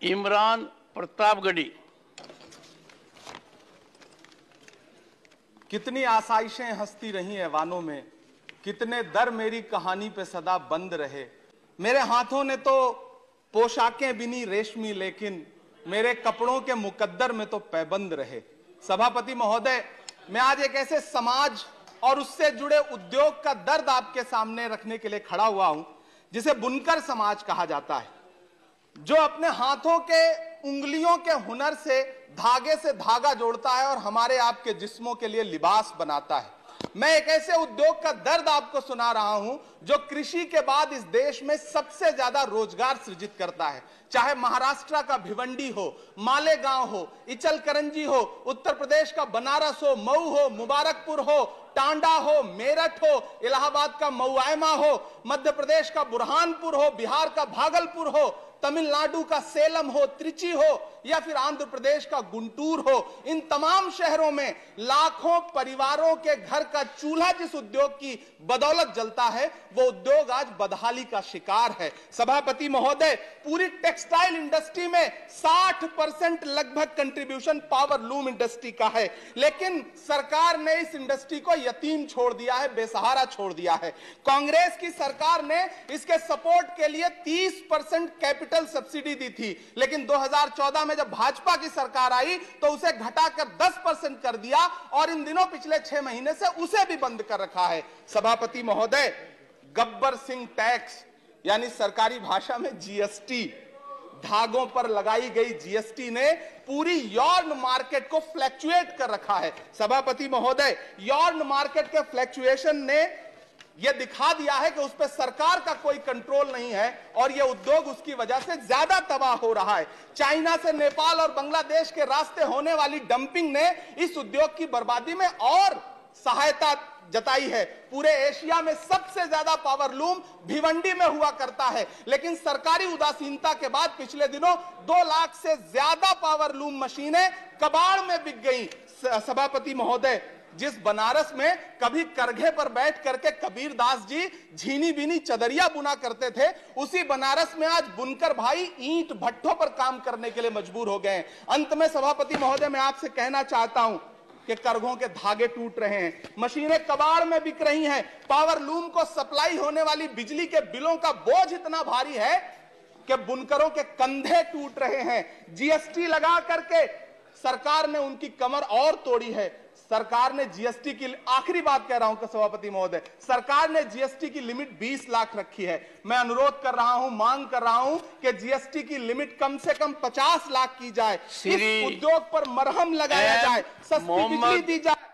इमरान प्रतापगढ़ी। कितनी आसाइशें हंसती रही ऐवानों में, कितने दर मेरी कहानी पे सदा बंद रहे। मेरे हाथों ने तो पोशाकें बिनी रेशमी, लेकिन मेरे कपड़ों के मुकद्दर में तो पैबंद रहे। सभापति महोदय, मैं आज एक ऐसे समाज और उससे जुड़े उद्योग का दर्द आपके सामने रखने के लिए खड़ा हुआ हूं जिसे बुनकर समाज कहा जाता है, जो अपने हाथों के उंगलियों के हुनर से धागे से धागा जोड़ता है और हमारे आपके जिस्मों के लिए लिबास बनाता है। मैं एक ऐसे उद्योग का दर्द आपको सुना रहा हूं जो कृषि के बाद इस देश में सबसे ज्यादा रोजगार सृजित करता है। चाहे महाराष्ट्र का भिवंडी हो, मालेगांव हो, इचलकरंजी हो, उत्तर प्रदेश का बनारस हो, मऊ हो, मुबारकपुर हो, टांडा हो, मेरठ हो, इलाहाबाद का मऊआयमा हो, मध्य प्रदेश का बुरहानपुर हो, बिहार का भागलपुर हो, तमिलनाडु का सेलम हो, त्रिची हो, या फिर आंध्र प्रदेश का गुंटूर हो, इन तमाम शहरों में लाखों परिवारों के घर का चूल्हा जिस उद्योग की बदौलत जलता है, वो उद्योग आज बदहाली का शिकार है। सभापति महोदय, पूरी टेक्सटाइल इंडस्ट्री में 60% लगभग कंट्रीब्यूशन पावर लूम इंडस्ट्री का है, लेकिन सरकार ने इस इंडस्ट्री को यतीम छोड़ दिया है, बेसहारा छोड़ दिया है। कांग्रेस की सरकार ने इसके सपोर्ट के लिए 30% कैपिटल सब्सिडी दी थी, लेकिन 2014 में जब भाजपा की सरकार आई तो उसे घटाकर 10% कर दिया और इन दिनों पिछले 6 महीने से उसे भी बंद कर रखा है। सभापति महोदय, गब्बर सिंह टैक्स यानी सरकारी भाषा में जीएसटी, धागों पर लगाई गई जीएसटी ने पूरी यॉर्न मार्केट को फ्लैक्चुएट कर रखा है। सभापति महोदय, यॉर्न मार्केट के फ्लैक्चुएशन ने यह दिखा दिया है कि उस पर सरकार का कोई कंट्रोल नहीं है और यह उद्योग उसकी वजह से ज्यादा तबाह हो रहा है। चाइना से नेपाल और बांग्लादेश के रास्ते होने वाली डंपिंग ने इस उद्योग की बर्बादी में और सहायता जताई है। पूरे एशिया में सबसे ज्यादा पावर लूम भिवंडी में हुआ करता है, लेकिन सरकारी उदासीनता के बाद पिछले दिनों 2 लाख से ज्यादा पावर लूम मशीनें कबाड़ में बिक गई। सभापति महोदय, जिस बनारस में कभी करघे पर बैठ करके कबीरदास जी झीनी बीनी चदरिया बुना करते थे, उसी बनारस में आज बुनकर भाई ईंट भट्ठों पर काम करने के लिए मजबूर हो गए। अंत में सभापति महोदय, मैं आपसे कहना चाहता हूं कि करघों के धागे टूट रहे हैं, मशीनें कबाड़ में बिक रही हैं, पावर लूम को सप्लाई होने वाली बिजली के बिलों का बोझ इतना भारी है कि बुनकरों के कंधे टूट रहे हैं। जीएसटी लगा करके सरकार ने उनकी कमर और तोड़ी है। सरकार ने जीएसटी की, आखिरी बात कह रहा हूं सभापति महोदय, सरकार ने जीएसटी की लिमिट 20 लाख रखी है। मैं अनुरोध कर रहा हूं, मांग कर रहा हूं कि जीएसटी की लिमिट कम से कम 50 लाख की जाए, इस उद्योग पर मरहम लगाया जाए, सस्ती बिजली दी जाए।